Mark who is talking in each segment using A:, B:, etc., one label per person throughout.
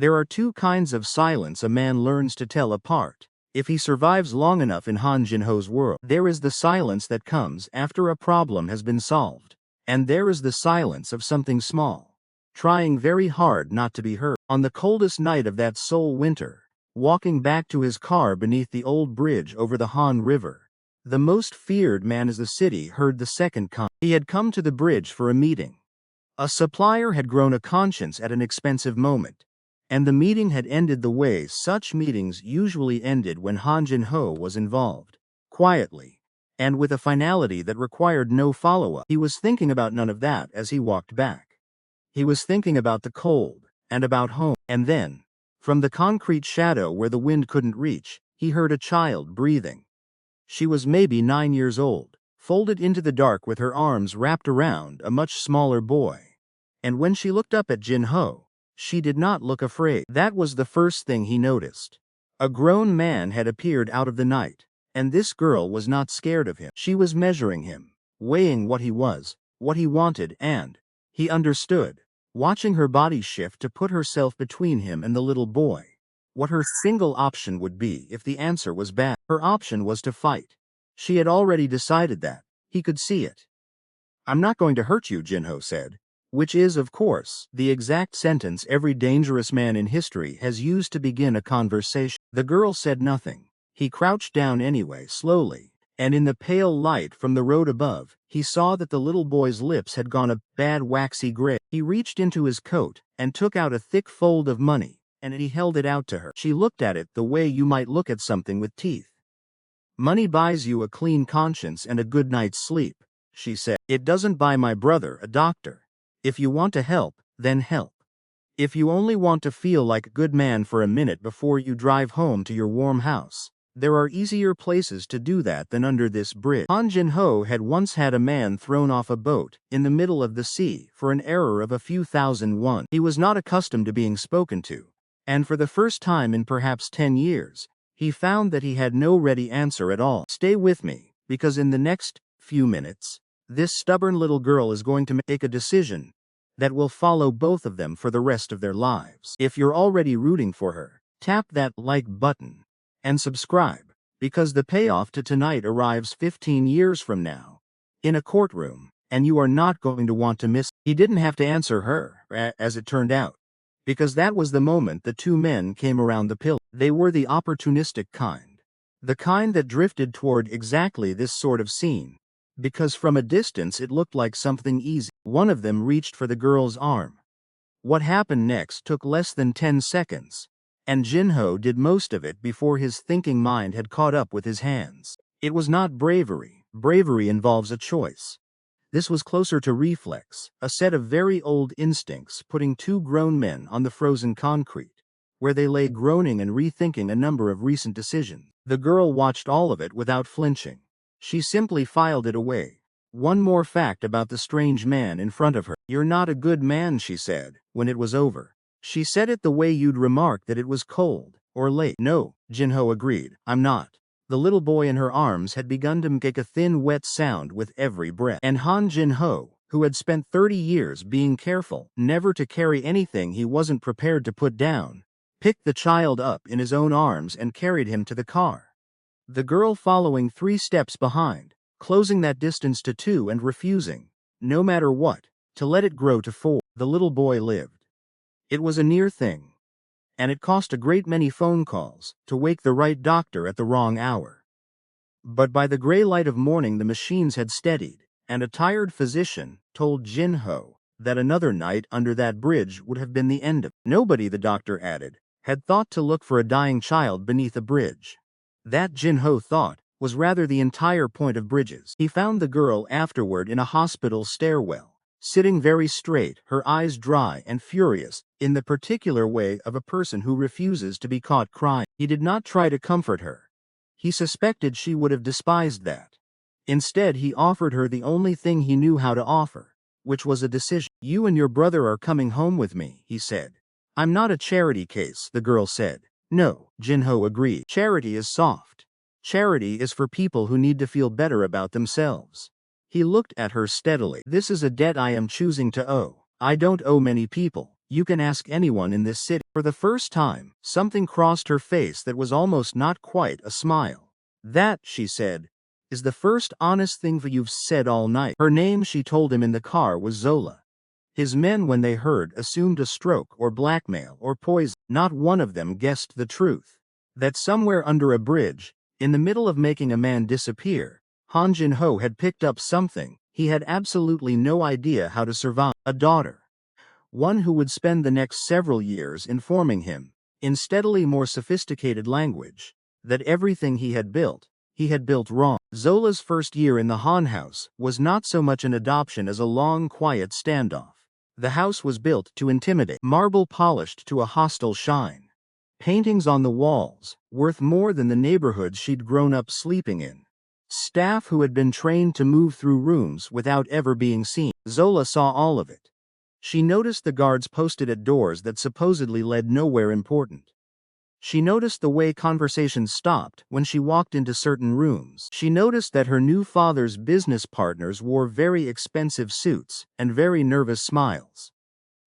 A: There are two kinds of silence a man learns to tell apart. If he survives long enough in Han Jinho's world, there is the silence that comes after a problem has been solved. And there is the silence of something small, trying very hard not to be heard. On the coldest night of that Seoul winter, walking back to his car beneath the old bridge over the Han River, the most feared man in the city heard the second comment. He had come to the bridge for a meeting. A supplier had grown a conscience at an expensive moment, and the meeting had ended the way such meetings usually ended when Han Jinho was involved, quietly, and with a finality that required no follow-up. He was thinking about none of that as he walked back. He was thinking about the cold, and about home. And then, from the concrete shadow where the wind couldn't reach, he heard a child breathing. She was maybe 9 years old, folded into the dark with her arms wrapped around a much smaller boy. And when she looked up at Jinho, she did not look afraid. That was the first thing he noticed. A grown man had appeared out of the night, and this girl was not scared of him. She was measuring him, weighing what he was, what he wanted, and he understood, watching her body shift to put herself between him and the little boy, what her single option would be if the answer was bad. Her option was to fight. She had already decided that. He could see it. "I'm not going to hurt you," Jinho said. Which is, of course, the exact sentence every dangerous man in history has used to begin a conversation. The girl said nothing. He crouched down anyway, slowly, and in the pale light from the road above, he saw that the little boy's lips had gone a bad waxy gray. He reached into his coat and took out a thick fold of money, and he held it out to her. She looked at it the way you might look at something with teeth. "Money buys you a clean conscience and a good night's sleep," she said. "It doesn't buy my brother a doctor. If you want to help, then help. If you only want to feel like a good man for a minute before you drive home to your warm house, there are easier places to do that than under this bridge." Han Jinho had once had a man thrown off a boat in the middle of the sea for an error of a few thousand won. He was not accustomed to being spoken to, and for the first time in perhaps 10 years, he found that he had no ready answer at all. "Stay with me, because in the next few minutes, this stubborn little girl is going to make a decision that will follow both of them for the rest of their lives. If you're already rooting for her, tap that like button and subscribe, because the payoff to tonight arrives 15 years from now, in a courtroom, and you are not going to want to miss it." He didn't have to answer her, as it turned out, because that was the moment the two men came around the pillar. They were the opportunistic kind, the kind that drifted toward exactly this sort of scene, because from a distance it looked like something easy. One of them reached for the girl's arm. What happened next took less than 10 seconds, and Jinho did most of it before his thinking mind had caught up with his hands. It was not bravery. Bravery involves a choice. This was closer to reflex, a set of very old instincts putting two grown men on the frozen concrete, where they lay groaning and rethinking a number of recent decisions. The girl watched all of it without flinching. She simply filed it away. One more fact about the strange man in front of her. "You're not a good man," she said, when it was over. She said it the way you'd remark that it was cold, or late. "No," Jinho agreed, "I'm not." The little boy in her arms had begun to make a thin wet sound with every breath. And Han Jinho, who had spent 30 years being careful never to carry anything he wasn't prepared to put down, picked the child up in his own arms and carried him to the car. The girl following 3 steps behind, closing that distance to 2 and refusing, no matter what, to let it grow to 4. The little boy lived. It was a near thing, and it cost a great many phone calls to wake the right doctor at the wrong hour. But by the gray light of morning the machines had steadied, and a tired physician told Jinho that another night under that bridge would have been the end of it. Nobody, the doctor added, had thought to look for a dying child beneath a bridge. That, Jinho thought, was rather the entire point of bridges. He found the girl afterward in a hospital stairwell, sitting very straight, her eyes dry and furious, in the particular way of a person who refuses to be caught crying. He did not try to comfort her. He suspected she would have despised that. Instead, he offered her the only thing he knew how to offer, which was a decision. "You and your brother are coming home with me," he said. "I'm not a charity case," the girl said. "No," Jinho agreed. "Charity is soft. Charity is for people who need to feel better about themselves." He looked at her steadily. "This is a debt I am choosing to owe. I don't owe many people, You can ask anyone in this city. For the first time, something crossed her face that was almost not quite a smile. That, she said, is the first honest thing you've said all night. Her name, she told him in the car, was Zola. His men, when they heard, assumed a stroke or blackmail or poison. Not one of them guessed the truth. That somewhere under a bridge, in the middle of making a man disappear, Han Jin-ho had picked up something he had absolutely no idea how to survive. A daughter. One who would spend the next several years informing him, in steadily more sophisticated language, that everything he had built wrong. Zola's first year in the Han house was not so much an adoption as a long, quiet standoff. The house was built to intimidate, marble polished to a hostile shine. Paintings on the walls, worth more than the neighborhoods she'd grown up sleeping in. Staff who had been trained to move through rooms without ever being seen. Zola saw all of it. She noticed the guards posted at doors that supposedly led nowhere important. She noticed the way conversations stopped when she walked into certain rooms. She noticed that her new father's business partners wore very expensive suits and very nervous smiles,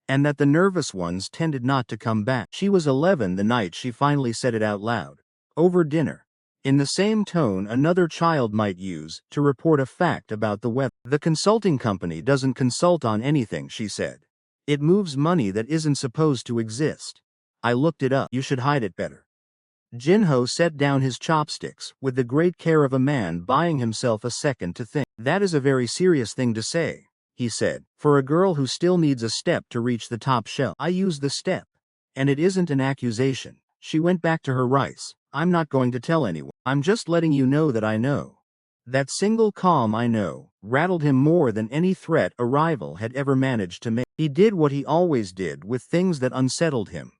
A: and that the nervous ones tended not to come back. She was 11 the night she finally said it out loud, over dinner, in the same tone another child might use to report a fact about the weather. The consulting company doesn't consult on anything, she said. It moves money that isn't supposed to exist. I looked it up. You should hide it better. Jin-ho set down his chopsticks with the great care of a man buying himself a second to think. That is a very serious thing to say, he said, for a girl who still needs a step to reach the top shelf. I use the step. And it isn't an accusation. She went back to her rice. I'm not going to tell anyone. I'm just letting you know that I know. That single calm I know rattled him more than any threat a rival had ever managed to make. He did what he always did with things that unsettled him.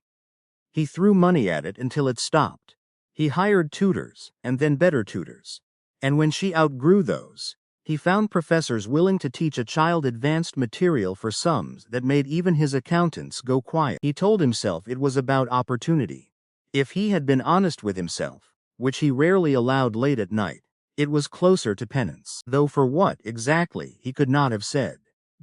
A: He threw money at it until it stopped. He hired tutors, and then better tutors. And when she outgrew those, he found professors willing to teach a child advanced material for sums that made even his accountants go quiet. He told himself it was about opportunity. If he had been honest with himself, which he rarely allowed late at night, it was closer to penance. Though for what exactly he could not have said.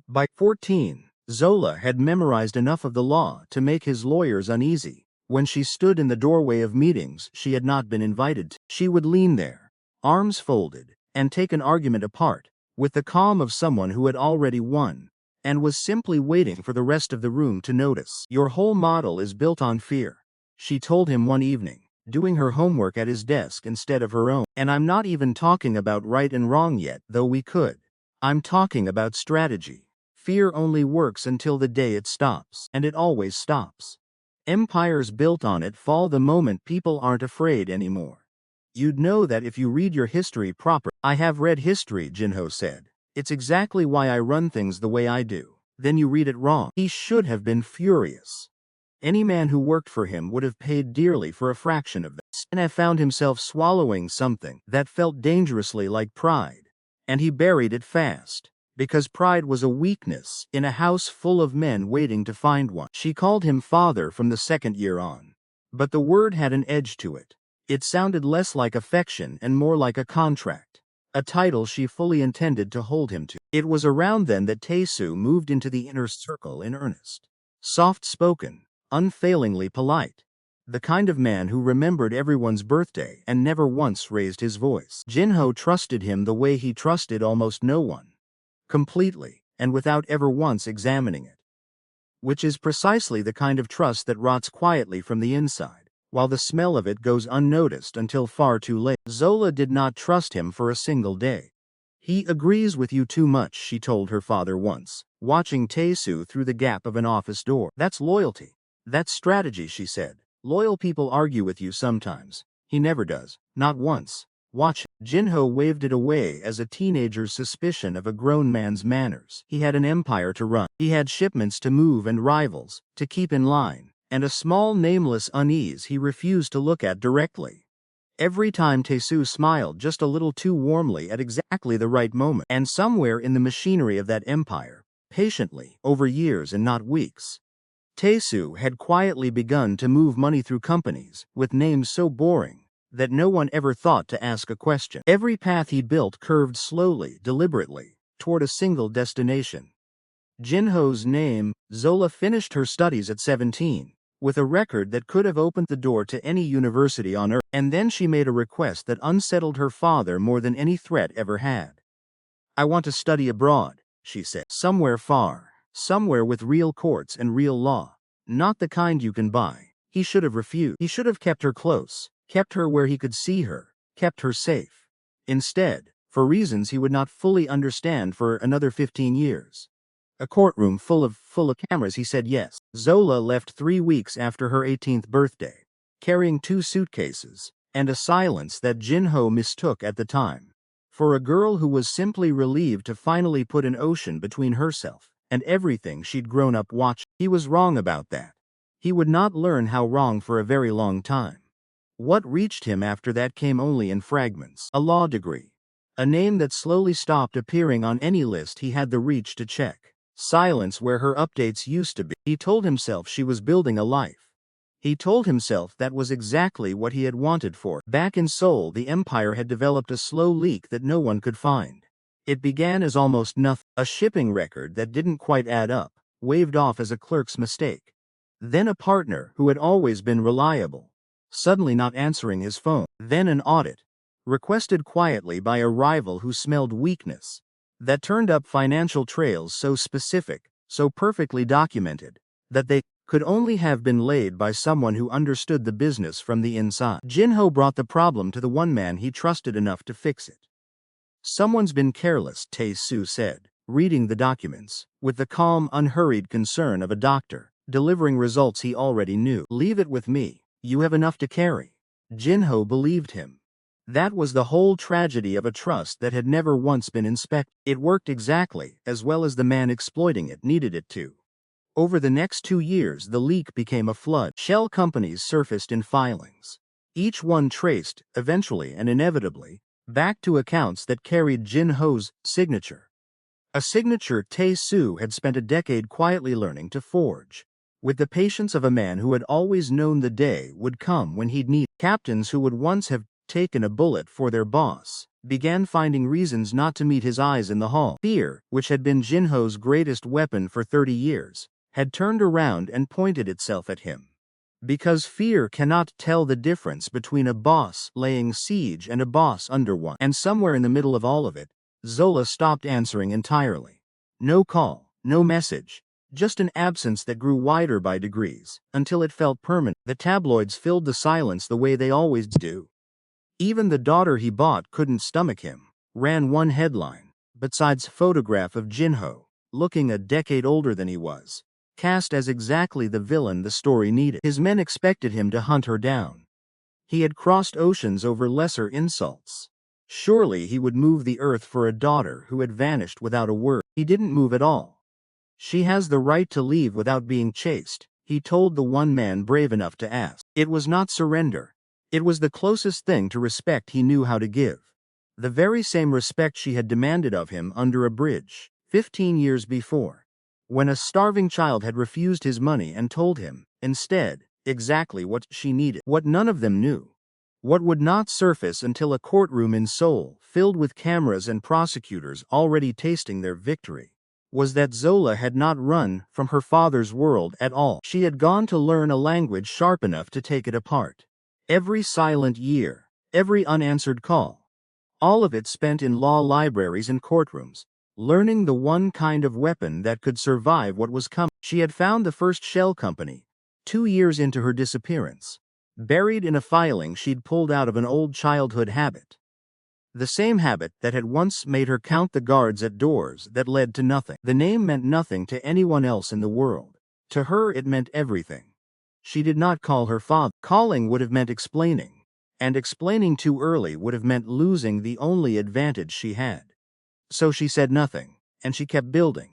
A: By 14, Zola had memorized enough of the law to make his lawyers uneasy. When she stood in the doorway of meetings she had not been invited to, she would lean there, arms folded, and take an argument apart, with the calm of someone who had already won, and was simply waiting for the rest of the room to notice. Your whole model is built on fear, she told him one evening, doing her homework at his desk instead of her own. And I'm not even talking about right and wrong yet, though we could. I'm talking about strategy. Fear only works until the day it stops, and it always stops. Empires built on it fall the moment people aren't afraid anymore. You'd know that if you read your history proper. I have read history, Jin-ho said. It's exactly why I run things the way I do. Then you read it wrong. He should have been furious. Any man who worked for him would have paid dearly for a fraction of this. And I found himself swallowing something that felt dangerously like pride. And he buried it fast. Because pride was a weakness in a house full of men waiting to find one. She called him father from the second year on. But the word had an edge to it. It sounded less like affection and more like a contract. A title she fully intended to hold him to. It was around then that Tae-soo moved into the inner circle in earnest. Soft-spoken, unfailingly polite. The kind of man who remembered everyone's birthday and never once raised his voice. Jin-ho trusted him the way he trusted almost no one. Completely, and without ever once examining it. Which is precisely the kind of trust that rots quietly from the inside, while the smell of it goes unnoticed until far too late. Zola did not trust him for a single day. He agrees with you too much, she told her father once, watching Tae-soo through the gap of an office door. That's loyalty. That's strategy, she said. Loyal people argue with you sometimes. He never does. Not once. Watch. Jin-ho waved it away as a teenager's suspicion of a grown man's manners. He had an empire to run. He had shipments to move and rivals to keep in line, and a small nameless unease he refused to look at directly. Every time Tae-soo smiled just a little too warmly at exactly the right moment, and somewhere in the machinery of that empire, patiently, over years and not weeks, Tae-soo had quietly begun to move money through companies with names so boring that no one ever thought to ask a question. Every path he built curved slowly, deliberately, toward a single destination. Jinho's name. Zola finished her studies at 17, with a record that could have opened the door to any university on earth, and then she made a request that unsettled her father more than any threat ever had. "I want to study abroad," she said. "Somewhere far. Somewhere with real courts and real law. Not the kind you can buy." He should have refused. He should have kept her close, kept her where he could see her, kept her safe. Instead, for reasons he would not fully understand for another 15 years. A courtroom full of cameras, he said yes. Zola left 3 weeks after her 18th birthday, carrying 2 suitcases, and a silence that Jinho mistook at the time for a girl who was simply relieved to finally put an ocean between herself and everything she'd grown up watching. He was wrong about that. He would not learn how wrong for a very long time. What reached him after that came only in fragments. A law degree. A name that slowly stopped appearing on any list he had the reach to check. Silence where her updates used to be. He told himself she was building a life. He told himself that was exactly what he had wanted for her. Back in Seoul, the empire had developed a slow leak that no one could find. It began as almost nothing, a shipping record that didn't quite add up, waved off as a clerk's mistake. Then a partner who had always been reliable, suddenly not answering his phone. Then an audit, requested quietly by a rival who smelled weakness, that turned up financial trails so specific, so perfectly documented, that they could only have been laid by someone who understood the business from the inside. Jinho brought the problem to the one man he trusted enough to fix it. "Someone's been careless," Tae-soo said, reading the documents, with the calm, unhurried concern of a doctor, delivering results he already knew. "Leave it with me. You have enough to carry." Jinho believed him. That was the whole tragedy of a trust that had never once been inspected. It worked exactly as well as the man exploiting it needed it to. Over the next 2 years, the leak became a flood. Shell companies surfaced in filings, each one traced, eventually and inevitably, back to accounts that carried Jinho's signature. A signature Tae-soo had spent a decade quietly learning to forge, with the patience of a man who had always known the day would come when he'd need. Captains who would once have taken a bullet for their boss began finding reasons not to meet his eyes in the hall. Fear, which had been Jinho's greatest weapon for 30 years, had turned around and pointed itself at him. Because fear cannot tell the difference between a boss laying siege and a boss under one. And somewhere in the middle of all of it, Zola stopped answering entirely. No call, no message, just an absence that grew wider by degrees, until it felt permanent. The tabloids filled the silence the way they always do. Even the daughter he bought couldn't stomach him, ran one headline, besides photograph of Jinho, looking a decade older than he was, cast as exactly the villain the story needed. His men expected him to hunt her down. He had crossed oceans over lesser insults. Surely he would move the earth for a daughter who had vanished without a word. He didn't move at all. "She has the right to leave without being chased," he told the one man brave enough to ask. It was not surrender. It was the closest thing to respect he knew how to give. The very same respect she had demanded of him under a bridge, 15 years before, when a starving child had refused his money and told him, instead, exactly what she needed. What none of them knew, what would not surface until a courtroom in Seoul, filled with cameras and prosecutors already tasting their victory, was that Zola had not run from her father's world at all. She had gone to learn a language sharp enough to take it apart. Every silent year, every unanswered call, all of it spent in law libraries and courtrooms, learning the one kind of weapon that could survive what was coming. She had found the first shell company, 2 years into her disappearance, buried in a filing she'd pulled out of an old childhood habit. The same habit that had once made her count the guards at doors that led to nothing. The name meant nothing to anyone else in the world. To her it meant everything. She did not call her father. Calling would have meant explaining, and explaining too early would have meant losing the only advantage she had. So she said nothing, and she kept building,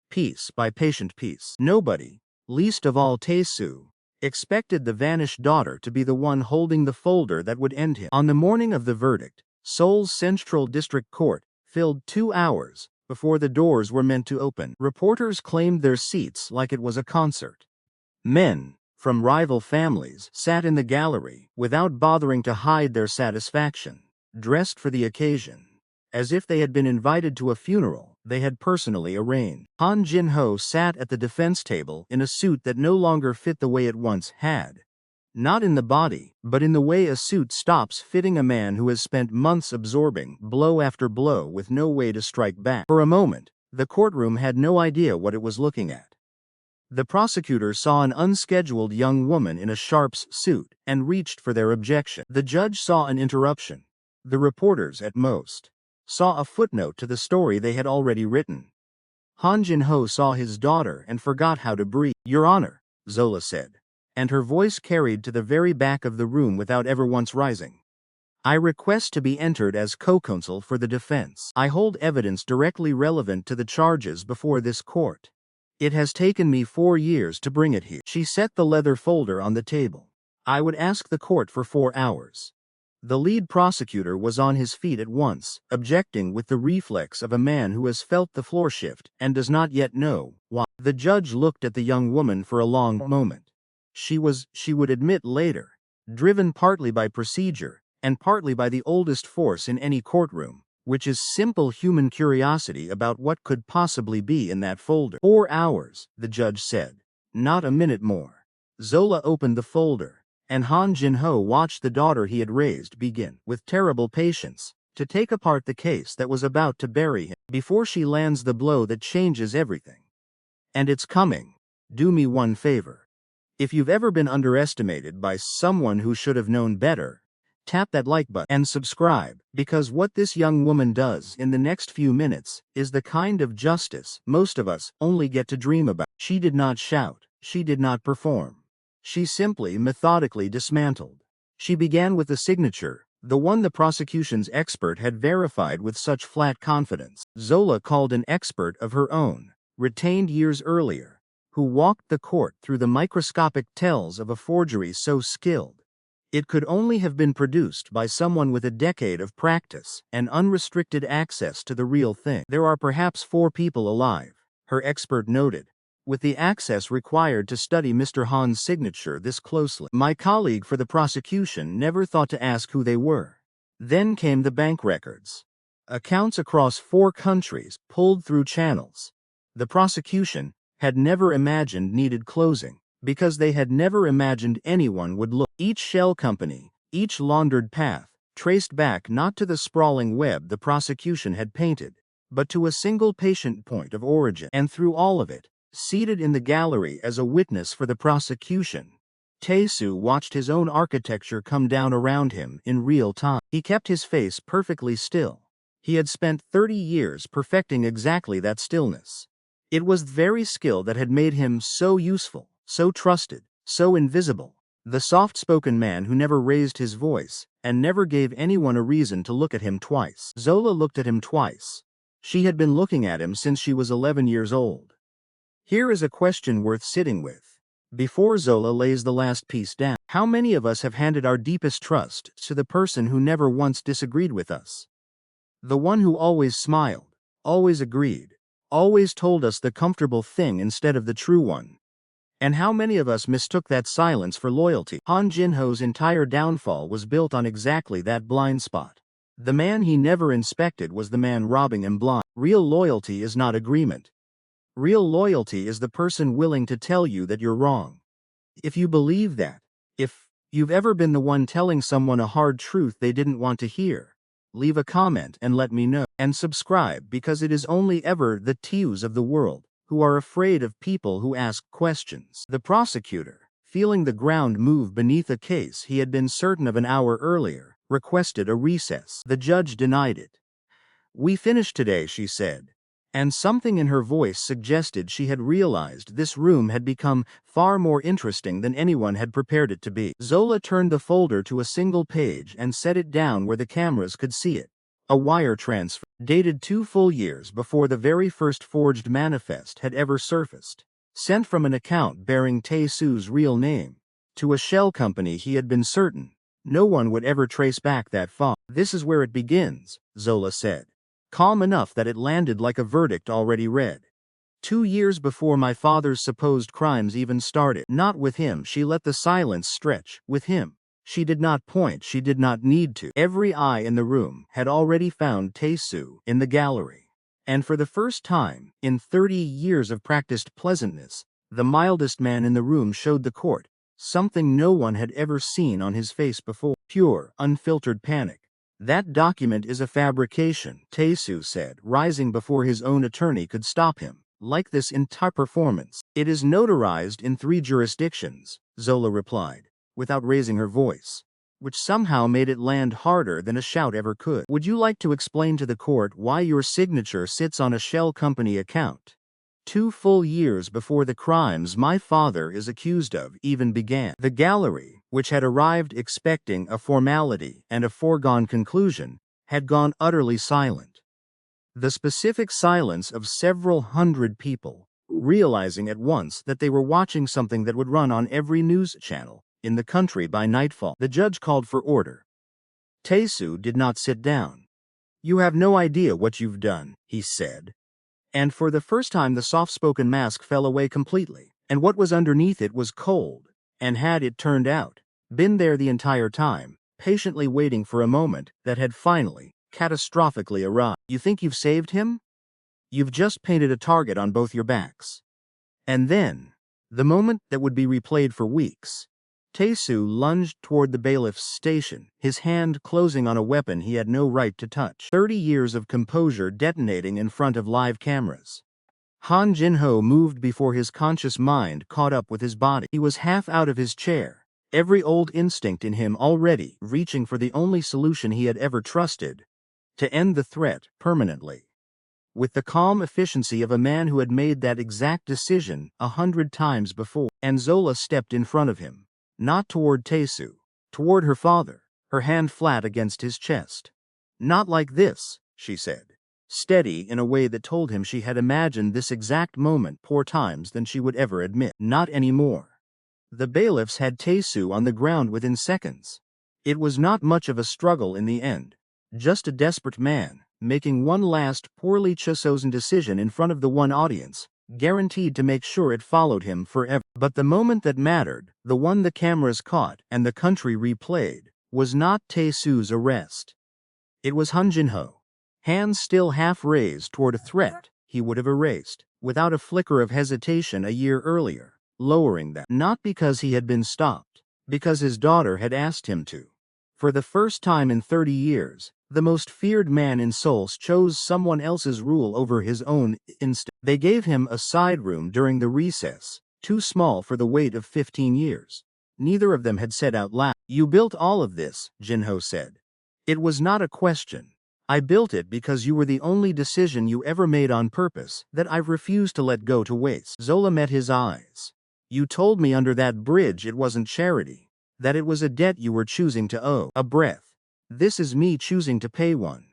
A: piece by patient piece. Nobody, least of all Tae-soo, expected the vanished daughter to be the one holding the folder that would end him. On the morning of the verdict, Seoul's Central District Court filled 2 hours before the doors were meant to open. Reporters claimed their seats like it was a concert. Men from rival families sat in the gallery without bothering to hide their satisfaction, dressed for the occasion, as if they had been invited to a funeral. they had personally arranged. Han Jin-ho sat at the defense table in a suit that no longer fit the way it once had. Not in the body, but in the way a suit stops fitting a man who has spent months absorbing blow after blow with no way to strike back. For a moment, the courtroom had no idea what it was looking at. The prosecutor saw an unscheduled young woman in a sharp's suit and reached for their objection. The judge saw an interruption. The reporters, at most, saw a footnote to the story they had already written. Han Jin-ho saw his daughter and forgot how to breathe. "Your Honor," Zola said, and her voice carried to the very back of the room without ever once rising. "I request to be entered as co-counsel for the defense. I hold evidence directly relevant to the charges before this court. It has taken me 4 years to bring it here." She set the leather folder on the table. "I would ask the court for 4 hours. The lead prosecutor was on his feet at once, objecting with the reflex of a man who has felt the floor shift and does not yet know why. The judge looked at the young woman for a long moment. She would admit later, driven partly by procedure and partly by the oldest force in any courtroom, which is simple human curiosity about what could possibly be in that folder. 4 hours, the judge said. Not a minute more. Zola opened the folder, and Han Jin-ho watched the daughter he had raised begin, with terrible patience, to take apart the case that was about to bury him before she lands the blow that changes everything. And it's coming. Do me one favor. If you've ever been underestimated by someone who should have known better, tap that like button and subscribe, because what this young woman does in the next few minutes is the kind of justice most of us only get to dream about. She did not shout. She did not perform. She simply methodically dismantled. She began with the signature, the one the prosecution's expert had verified with such flat confidence. Zola called an expert of her own, retained years earlier, who walked the court through the microscopic tells of a forgery so skilled it could only have been produced by someone with a decade of practice and unrestricted access to the real thing. "There are perhaps 4 people alive," her expert noted, "with the access required to study Mr. Han's signature this closely. My colleague for the prosecution never thought to ask who they were." Then came the bank records. Accounts across 4 countries, pulled through channels the prosecution had never imagined needed closing, because they had never imagined anyone would look. Each shell company, each laundered path, traced back not to the sprawling web the prosecution had painted, but to a single patient point of origin. And through all of it, seated in the gallery as a witness for the prosecution, Tae-soo watched his own architecture come down around him in real time. He kept his face perfectly still. He had spent 30 years perfecting exactly that stillness. It was the very skill that had made him so useful, so trusted, so invisible. The soft-spoken man who never raised his voice and never gave anyone a reason to look at him twice. Zola looked at him twice. She had been looking at him since she was 11 years old. Here is a question worth sitting with. Before Zola lays the last piece down, how many of us have handed our deepest trust to the person who never once disagreed with us? The one who always smiled, always agreed, always told us the comfortable thing instead of the true one. And how many of us mistook that silence for loyalty? Han Jin-ho's entire downfall was built on exactly that blind spot. The man he never inspected was the man robbing him blind. Real loyalty is not agreement. Real loyalty is the person willing to tell you that you're wrong. If you believe that, if you've ever been the one telling someone a hard truth they didn't want to hear, leave a comment and let me know. And subscribe, because it is only ever the Tius of the world who are afraid of people who ask questions. The prosecutor, feeling the ground move beneath a case he had been certain of an hour earlier, requested a recess. The judge denied it. "We finished today," she said, and something in her voice suggested she had realized this room had become far more interesting than anyone had prepared it to be. Zola turned the folder to a single page and set it down where the cameras could see it. A wire transfer, dated 2 full years before the very first forged manifest had ever surfaced, sent from an account bearing Tae-soo's real name, to a shell company he had been certain no one would ever trace back that far. "This is where it begins," Zola said, calm enough that it landed like a verdict already read. "2 years before my father's supposed crimes even started. Not with him." She let the silence stretch. With him. She did not point, she did not need to. Every eye in the room had already found Tae-soo in the gallery. And for the first time, in 30 years of practiced pleasantness, the mildest man in the room showed the court something no one had ever seen on his face before: pure, unfiltered panic. "That document is a fabrication," Tae-soo said, rising before his own attorney could stop him. "Like this entire performance. It is notarized in 3 jurisdictions," Zola replied, without raising her voice, which somehow made it land harder than a shout ever could. "Would you like to explain to the court why your signature sits on a shell company account? 2 full years before the crimes my father is accused of even began." The gallery, which had arrived expecting a formality and a foregone conclusion, had gone utterly silent. The specific silence of several hundred people, realizing at once that they were watching something that would run on every news channel in the country by nightfall. The judge called for order. Tae-soo did not sit down. "You have no idea what you've done," he said. And for the first time the soft-spoken mask fell away completely, and what was underneath it was cold, and had, it turned out, been there the entire time, patiently waiting for a moment that had finally, catastrophically arrived. "You think you've saved him? You've just painted a target on both your backs." And then, the moment that would be replayed for weeks, Tae-soo lunged toward the bailiff's station, his hand closing on a weapon he had no right to touch. 30 years of composure detonating in front of live cameras. Han Jin-ho moved before his conscious mind caught up with his body. He was half out of his chair, every old instinct in him already reaching for the only solution he had ever trusted: to end the threat permanently. With the calm efficiency of a man who had made that exact decision 100 times before. And Zola stepped in front of him. Not toward Tae-soo, toward her father, her hand flat against his chest. "Not like this," she said, steady in a way that told him she had imagined this exact moment more times than she would ever admit. "Not anymore." The bailiffs had Tae-soo on the ground within seconds. It was not much of a struggle in the end, just a desperate man making one last poorly chosen decision in front of the one audience, guaranteed to make sure it followed him forever. But the moment that mattered, the one the cameras caught and the country replayed, was not Tae-soo's arrest. It was Han Jin-ho, hands still half raised toward a threat he would have erased, without a flicker of hesitation a year earlier, lowering them. Not because he had been stopped, because his daughter had asked him to. For the first time in 30 years, the most feared man in Seoul chose someone else's rule over his own instead. They gave him a side room during the recess, too small for the weight of 15 years. Neither of them had said out loud. "You built all of this," Jin-ho said. "It was not a question. I built it because you were the only decision you ever made on purpose that I've refused to let go to waste." Zola met his eyes. "You told me under that bridge it wasn't charity, that it was a debt you were choosing to owe." A breath. "This is me choosing to pay one."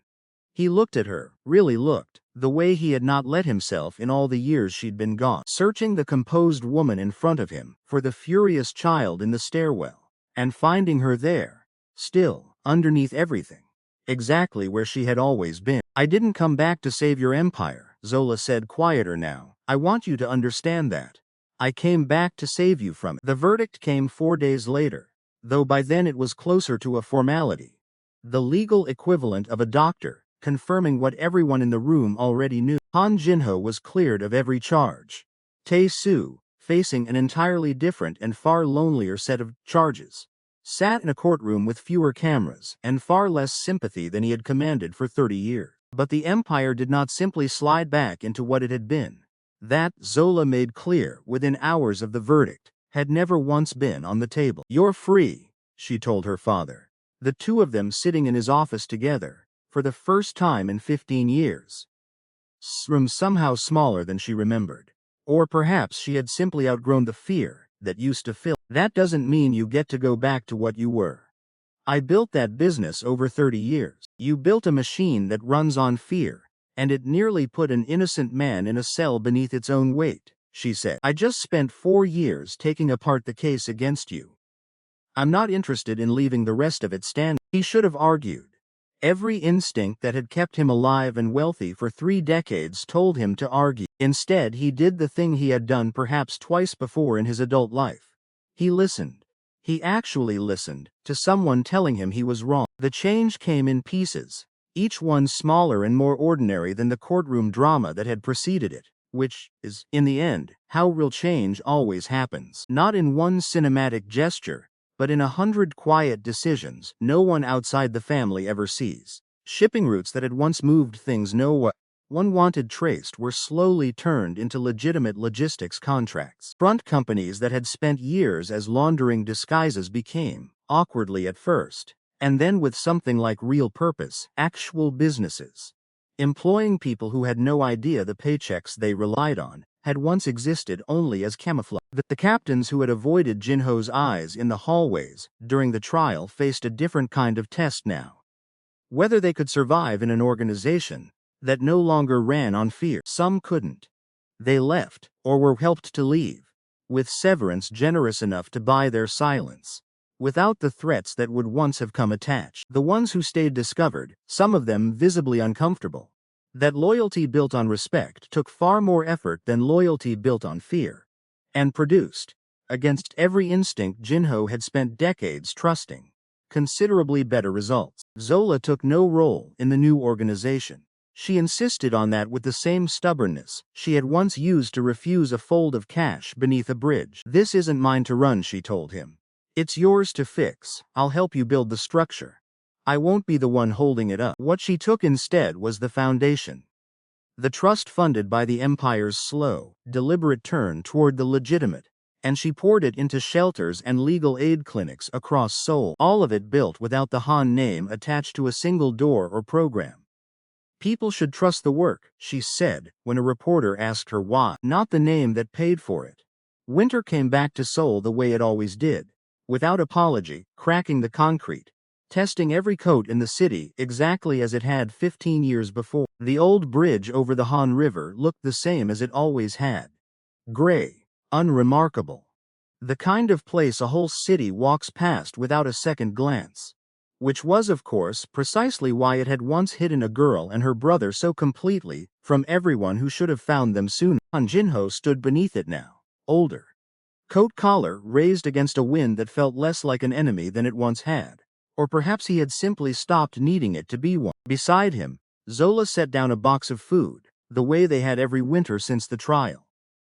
A: He looked at her, really looked, the way he had not let himself in all the years she'd been gone, searching the composed woman in front of him for the furious child in the stairwell, and finding her there, still, underneath everything, exactly where she had always been. "I didn't come back to save your empire," Zola said, quieter now. "I want you to understand that. I came back to save you from it." The verdict came 4 days later, though by then it was closer to a formality. The legal equivalent of a doctor, confirming what everyone in the room already knew. Han Jin-ho was cleared of every charge. Tae-soo, facing an entirely different and far lonelier set of charges, sat in a courtroom with fewer cameras and far less sympathy than he had commanded for 30 years. But the empire did not simply slide back into what it had been. That, Zola made clear within hours of the verdict, had never once been on the table. "You're free," she told her father. The two of them sitting in his office together, for the first time in 15 years. Room somehow smaller than she remembered. Or perhaps she had simply outgrown the fear that used to fill. "That doesn't mean you get to go back to what you were. I built that business over 30 years. You built a machine that runs on fear, and it nearly put an innocent man in a cell beneath its own weight," she said. "I just spent 4 years taking apart the case against you. I'm not interested in leaving the rest of it standing." He should have argued. Every instinct that had kept him alive and wealthy for 3 decades told him to argue. Instead, he did the thing he had done perhaps twice before in his adult life. He listened. He actually listened to someone telling him he was wrong. The change came in pieces, each one smaller and more ordinary than the courtroom drama that had preceded it, which is, in the end, how real change always happens. Not in one cinematic gesture, but in 100 quiet decisions no one outside the family ever sees. Shipping routes that had once moved things no one wanted traced were slowly turned into legitimate logistics contracts. Front companies that had spent years as laundering disguises became, awkwardly at first, and then with something like real purpose, actual businesses. Employing people who had no idea the paychecks they relied on had once existed only as camouflage. The captains who had avoided Jinho's eyes in the hallways during the trial faced a different kind of test now. Whether they could survive in an organization that no longer ran on fear. Some couldn't. They left, or were helped to leave, with severance generous enough to buy their silence, without the threats that would once have come attached. The ones who stayed discovered, some of them visibly uncomfortable, that loyalty built on respect took far more effort than loyalty built on fear, and produced, against every instinct Jinho had spent decades trusting, considerably better results. Zola took no role in the new organization. She insisted on that with the same stubbornness she had once used to refuse a fold of cash beneath a bridge. "This isn't mine to run," she told him. "It's yours to fix. I'll help you build the structure. I won't be the one holding it up." What she took instead was the foundation. The trust funded by the Empire's slow, deliberate turn toward the legitimate, and she poured it into shelters and legal aid clinics across Seoul, all of it built without the Han name attached to a single door or program. "People should trust the work," she said, when a reporter asked her why. "Not the name that paid for it." Winter came back to Seoul the way it always did, without apology, cracking the concrete, testing every coat in the city exactly as it had 15 years before. The old bridge over the Han River looked the same as it always had. Gray, unremarkable. The kind of place a whole city walks past without a second glance. Which was, of course, precisely why it had once hidden a girl and her brother so completely from everyone who should have found them sooner. Han Jinho stood beneath it now, older. Coat collar raised against a wind that felt less like an enemy than it once had. Or perhaps he had simply stopped needing it to be one. Beside him, Zola set down a box of food, the way they had every winter since the trial.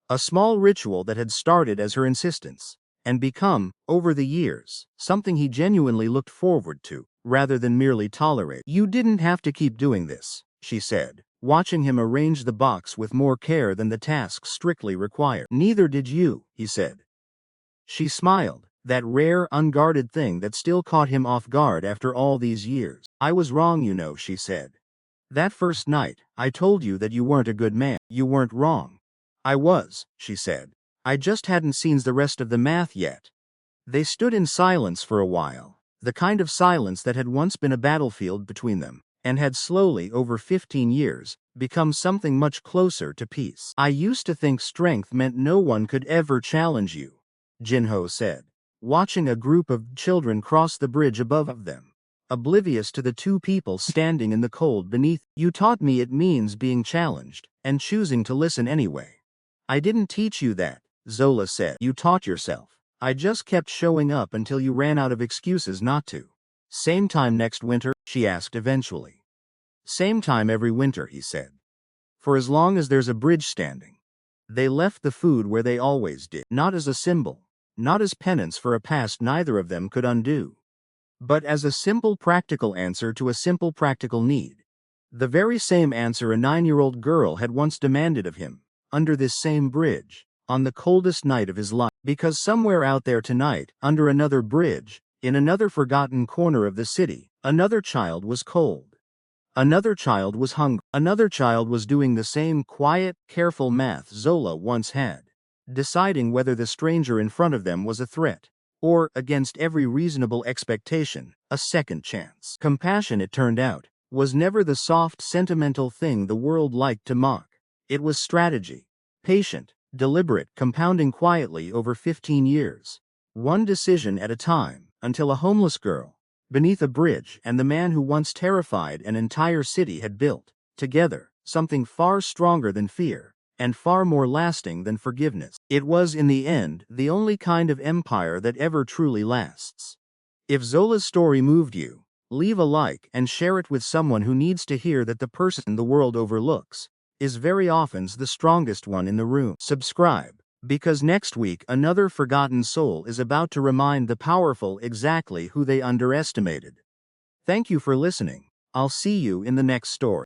A: A small ritual that had started as her insistence, and become, over the years, something he genuinely looked forward to, rather than merely tolerate. "You didn't have to keep doing this," she said, watching him arrange the box with more care than the task strictly required. "Neither did you," he said. She smiled, that rare, unguarded thing that still caught him off guard after all these years. "I was wrong, you know," she said. "That first night, I told you that you weren't a good man." "You weren't wrong." "I was," she said. "I just hadn't seen the rest of the math yet." They stood in silence for a while, the kind of silence that had once been a battlefield between them, and had slowly, over 15 years, become something much closer to peace. "I used to think strength meant no one could ever challenge you," Jinho said, watching a group of children cross the bridge above them, oblivious to the two people standing in the cold beneath. "You taught me it means being challenged, and choosing to listen anyway." "I didn't teach you that," Zola said. "You taught yourself. I just kept showing up until you ran out of excuses not to." "Same time next winter?" she asked eventually. "Same time every winter," he said. "For as long as there's a bridge standing." They left the food where they always did, not as a symbol, not as penance for a past neither of them could undo, but as a simple practical answer to a simple practical need. The very same answer a 9-year-old girl had once demanded of him, under this same bridge, on the coldest night of his life. Because somewhere out there tonight, under another bridge, in another forgotten corner of the city, another child was cold. Another child was hungry. Another child was doing the same quiet, careful math Zola once had, deciding whether the stranger in front of them was a threat, or, against every reasonable expectation, a second chance. Compassion, it turned out, was never the soft, sentimental thing the world liked to mock. It was strategy. Patient, deliberate, compounding quietly over 15 years. One decision at a time, until a homeless girl, beneath a bridge, and the man who once terrified an entire city had built, together, something far stronger than fear, and far more lasting than forgiveness. It was, in the end, the only kind of empire that ever truly lasts. If Zola's story moved you, Leave a like and share it with someone who needs to hear that the person the world overlooks is very often the strongest one in the room. Subscribe, because next week another forgotten soul is about to remind the powerful exactly who they underestimated. Thank you for listening. I'll see you in the next story.